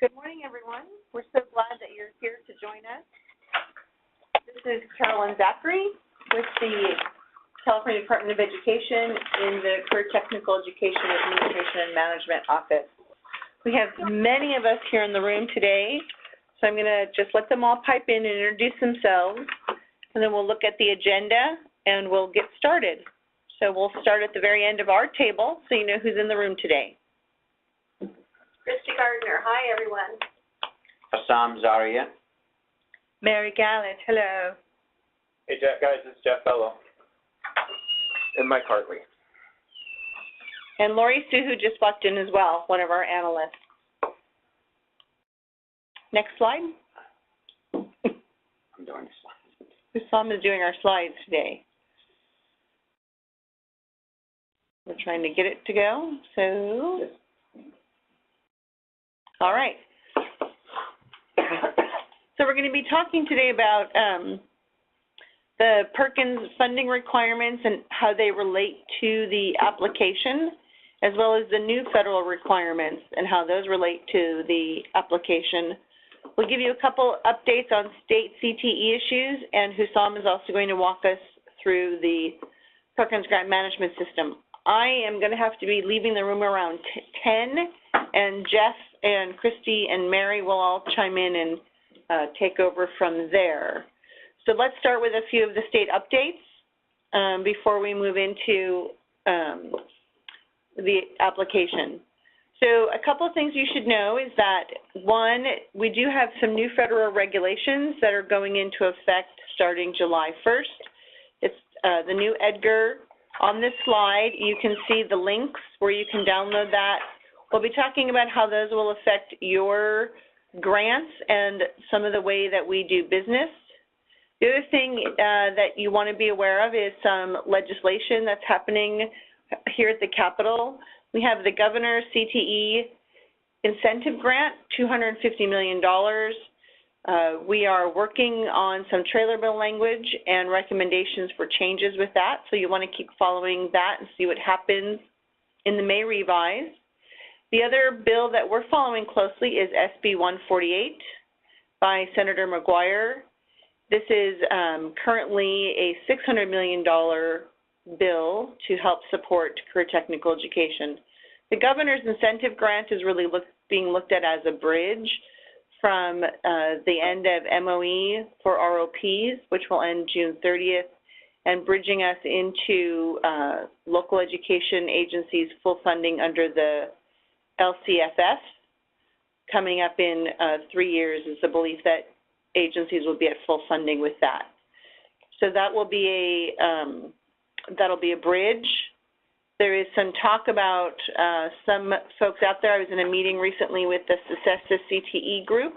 Good morning, everyone. We're so glad that you're here to join us. This is Carolyn Zachary with the California Department of Education in the Career Technical Education Administration and Management Office. We have many of us here in the room today, so I'm going to just let them all pipe in and introduce themselves, and then we'll look at the agenda and we'll get started. So we'll start at the very end of our table so you know who's in the room today. Christy Gardner. Hi, everyone. Assam Zaria. Mary Gallant. Hello. Hey, guys, it's Jeff Bello. And Mike Hartley. And Lori Sue, who just walked in as well, one of our analysts. Next slide. I'm doing the slides. Assam is doing our slides today. We're trying to get it to go, so. All right. So we're going to be talking today about the Perkins funding requirements and how they relate to the application, as well as the new federal requirements and how those relate to the application. We'll give you a couple updates on state CTE issues, and Hussam is also going to walk us through the Perkins Grant Management System. I am going to have to be leaving the room around 10, and Jeff and Christy and Mary will all chime in and take over from there. So let's start with a few of the state updates before we move into the application. So a couple of things you should know is that, one, we do have some new federal regulations that are going into effect starting July 1st. It's the new EDGAR. On this slide, you can see the links where you can download that. We'll be talking about how those will affect your grants and some of the way that we do business. The other thing that you want to be aware of is some legislation that's happening here at the Capitol. We have the Governor's CTE Incentive Grant, $250 million. We are working on some trailer bill language and recommendations for changes with that, so you want to keep following that and see what happens in the May revise. The other bill that we're following closely is SB 148 by Senator McGuire. This is currently a $600 million bill to help support career technical education. The Governor's Incentive Grant is really being looked at as a bridge from the end of MOE for ROPs, which will end June 30th, and bridging us into local education agencies' full funding under the LCFF. Coming up in 3 years is the belief that agencies will be at full funding with that. So that will be that'll be a bridge. There is some talk about some folks out there. I was in a meeting recently with the CESA CTE group,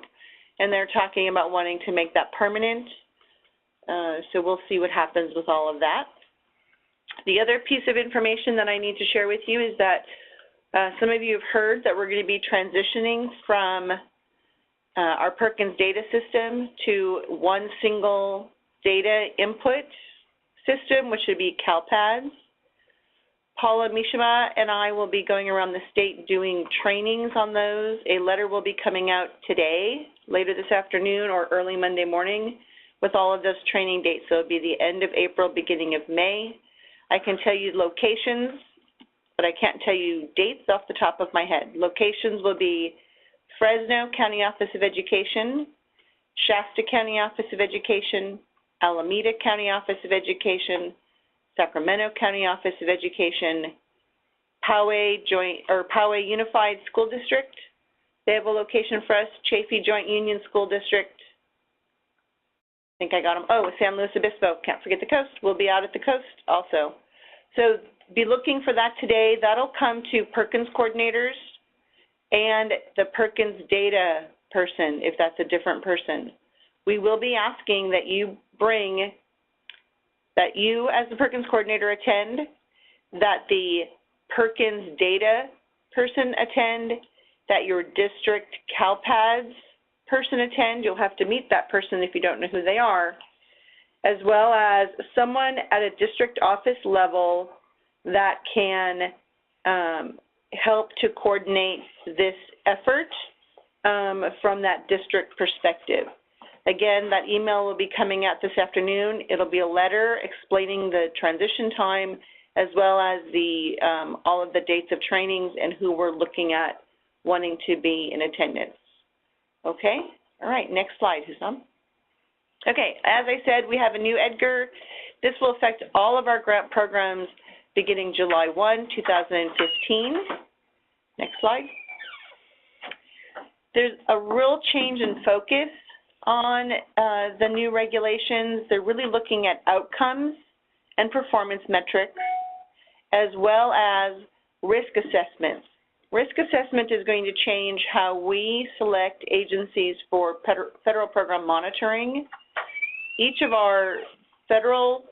and they're talking about wanting to make that permanent. So we'll see what happens with all of that. The other piece of information that I need to share with you is that some of you have heard that we're going to be transitioning from our Perkins data system to one single data input system, which would be CalPADS. Paula Mishima and I will be going around the state doing trainings on those. A letter will be coming out today, later this afternoon or early Monday morning, with all of those training dates. So it'll be the end of April, beginning of May. I can tell you locations, but I can't tell you dates off the top of my head. Locations will be Fresno County Office of Education, Shasta County Office of Education, Alameda County Office of Education, Sacramento County Office of Education, Poway Unified School District. They have a location for us, Chaffee Joint Union School District. I think I got them. Oh, San Luis Obispo, can't forget the coast. We'll be out at the coast also. So be looking for that today. That'll come to Perkins coordinators and the Perkins data person, if that's a different person. We will be asking that you bring, that you as the Perkins coordinator attend, that the Perkins data person attend, that your district CalPADS person attend. You'll have to meet that person if you don't know who they are, as well as someone at a district office level that can help to coordinate this effort from that district perspective. Again, that email will be coming out this afternoon. It'll be a letter explaining the transition time as well as the all of the dates of trainings and who we're looking at wanting to be in attendance. Okay? All right, next slide, Hussam. Okay, as I said, we have a new EDGAR. This will affect all of our grant programs beginning July 1, 2015. Next slide. There's a real change in focus on the new regulations. They're really looking at outcomes and performance metrics, as well as risk assessments. Risk assessment is going to change how we select agencies for federal program monitoring. Each of our federal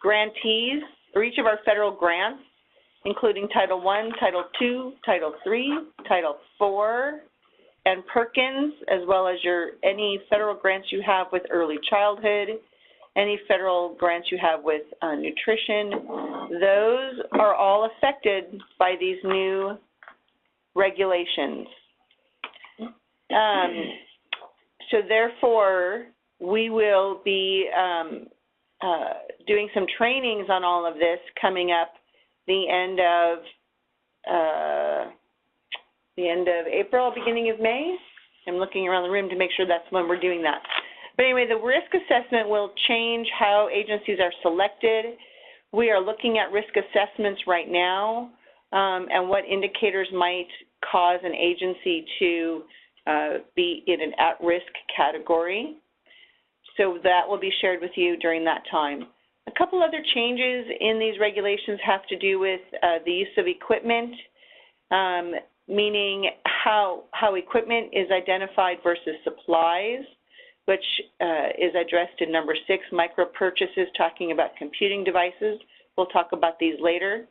grantees, or each of our federal grants, including Title I, Title II, Title III, Title IV, and Perkins, as well as any federal grants you have with early childhood, any federal grants you have with nutrition, those are all affected by these new regulations. So therefore, we will be doing some trainings on all of this coming up the end of April, beginning of May. I'm looking around the room to make sure that's when we're doing that. But anyway, the risk assessment will change how agencies are selected. We are looking at risk assessments right now and what indicators might cause an agency to be in an at-risk category. So that will be shared with you during that time. A couple other changes in these regulations have to do with the use of equipment, meaning how equipment is identified versus supplies, which is addressed in number 6, micro purchases, talking about computing devices. We'll talk about these later.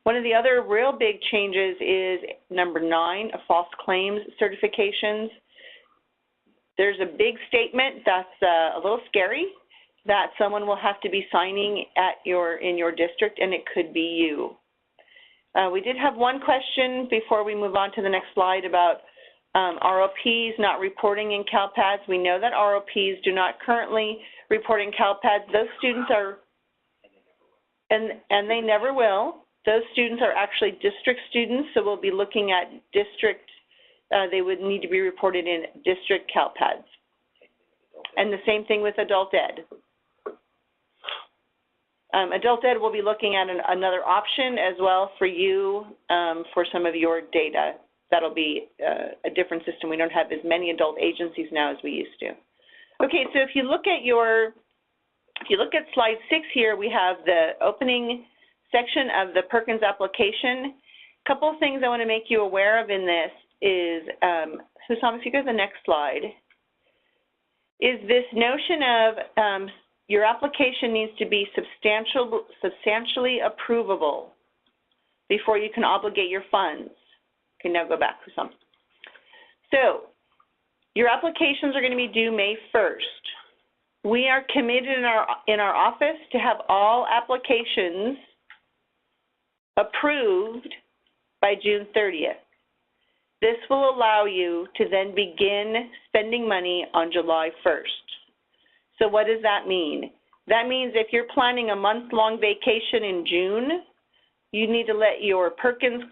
One of the other real big changes is number 9, false claims certifications. There's a big statement that's a little scary that someone will have to be signing in your district, and it could be you. We did have one question before we move on to the next slide about ROPs not reporting in CalPADS. We know that ROPs do not currently report in CalPADS. Those students are, and they never will. Those students are actually district students, so we'll be looking at district, they would need to be reported in district CalPADS. And the same thing with adult ed. Adult ed will be looking at another option as well for you for some of your data. That'll be a different system. We don't have as many adult agencies now as we used to. Okay, so if you look at slide 6 here, we have the opening section of the Perkins application. A couple of things I want to make you aware of in this is, Hussam, if you go to the next slide, is this notion of your application needs to be substantially approvable before you can obligate your funds. Okay, now go back to some. So, your applications are going to be due May 1st. We are committed in our office to have all applications approved by June 30th. This will allow you to then begin spending money on July 1st. So what does that mean? That means if you're planning a month-long vacation in June, you need to let your Perkins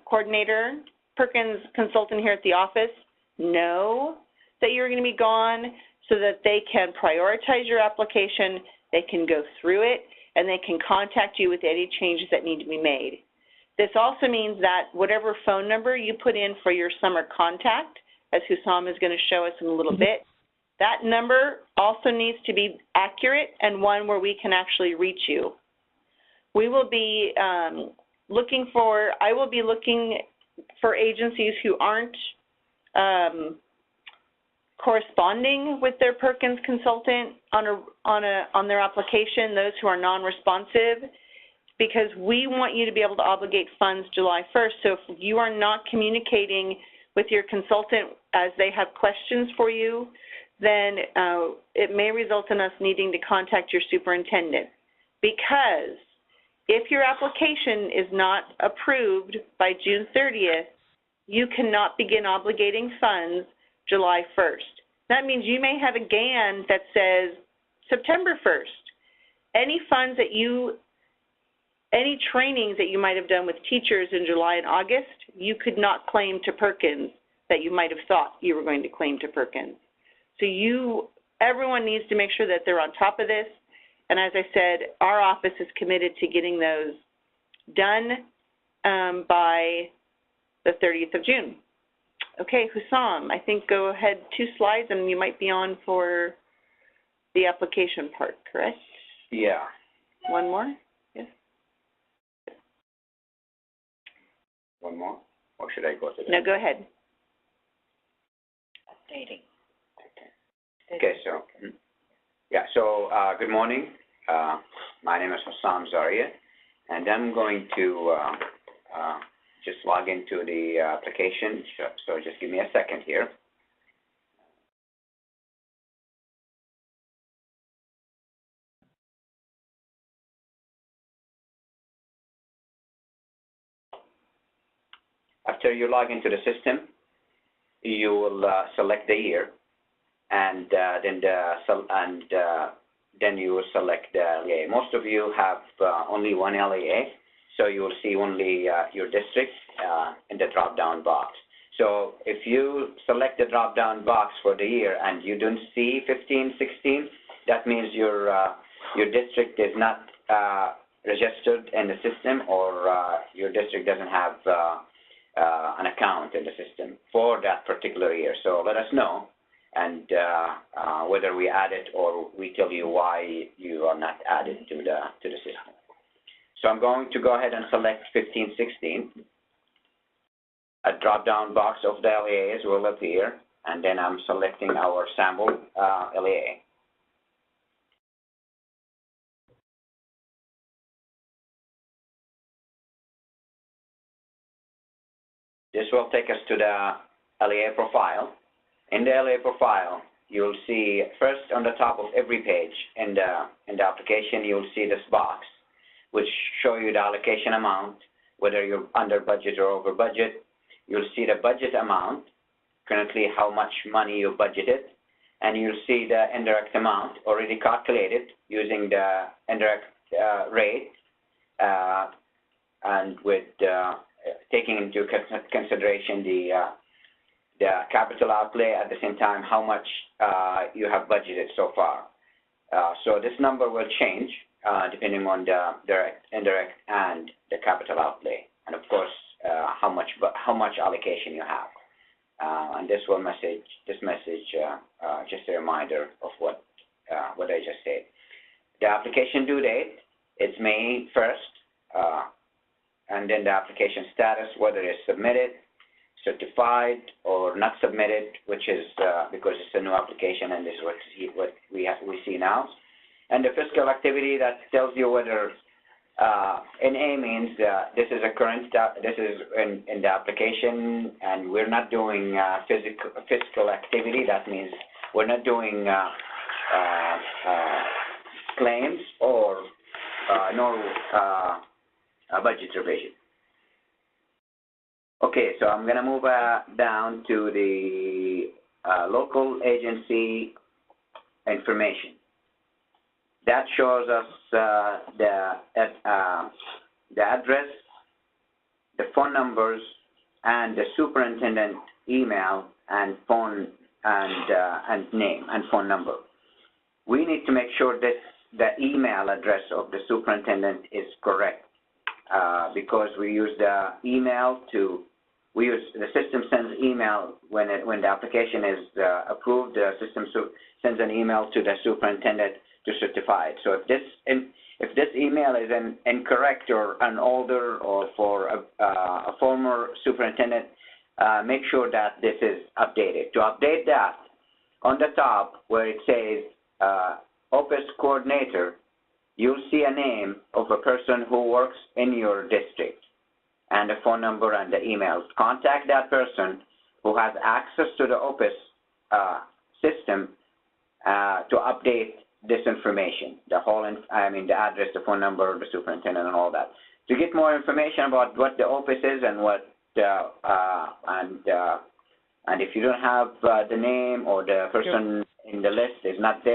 coordinator, Perkins consultant here at the office know that you're going to be gone so that they can prioritize your application, they can go through it, and they can contact you with any changes that need to be made. This also means that whatever phone number you put in for your summer contact, as Hussam is going to show us in a little bit, that number also needs to be accurate and one where we can actually reach you. We will be I will be looking for agencies who aren't corresponding with their Perkins consultant on their application, those who are non-responsive, because we want you to be able to obligate funds July 1st. So if you are not communicating with your consultant as they have questions for you, then it may result in us needing to contact your superintendent. Because if your application is not approved by June 30th, you cannot begin obligating funds July 1st. That means you may have a GAN that says September 1st. Any funds that any trainings that you might have done with teachers in July and August, you could not claim to Perkins that you might have thought you were going to claim to Perkins. So everyone needs to make sure that they're on top of this. And as I said, our office is committed to getting those done by the 30th of June. Okay, Hussam, I think go ahead 2 slides and you might be on for the application part, correct? Yeah. One more? Yes. One more? Or should I go to that? No, go ahead. Updating. Okay, so, yeah, so good morning. My name is Hussam Zaria, and I'm going to just log into the application. So just give me a second here. After you log into the system, you will select the year, and then you will select the LEA. Most of you have only one LEA, so you will see only your district in the drop-down box. So if you select the drop-down box for the year and you don't see 15, 16, that means your district is not registered in the system, or your district doesn't have an account in the system for that particular year. So let us know, and whether we add it or we tell you why you are not added to the system. So I'm going to go ahead and select 15, 16. A drop-down box of the LEAs will appear, and then I'm selecting our sample LEA. This will take us to the LEA profile. In the LEA profile, you'll see first on the top of every page in the application, you'll see this box, which show you the allocation amount, whether you're under budget or over budget. You'll see the budget amount, currently how much money you budgeted, and you'll see the indirect amount already calculated using the indirect rate, and with taking into consideration the capital outlay, at the same time how much you have budgeted so far. So this number will change depending on the direct, indirect, and the capital outlay, and of course how much allocation you have. And this message just a reminder of what I just said. The application due date is May 1st, and then the application status, whether it's submitted, certified, or not submitted, which is because it's a new application, and this is what we see now. And the fiscal activity, that tells you whether NA means this is a current, this is in the application, and we're not doing fiscal activity. That means we're not doing claims or nor budget revision. Okay, so I'm going to move down to the local agency information. That shows us the address, the phone numbers, and the superintendent email and phone and name and phone number. We need to make sure that the email address of the superintendent is correct, because we use the email the system sends email when the application is approved. The system sends an email to the superintendent to certify it. So if this email is incorrect or an older or for a former superintendent, make sure that this is updated. To update that, on the top where it says Office Coordinator, you'll see a name of a person who works in your district, and the phone number and the email. Contact that person who has access to the office system to update this information, the address, the phone number, the superintendent, and all that. To get more information about what the office is and what and if you don't have the name or the person in the list is not there,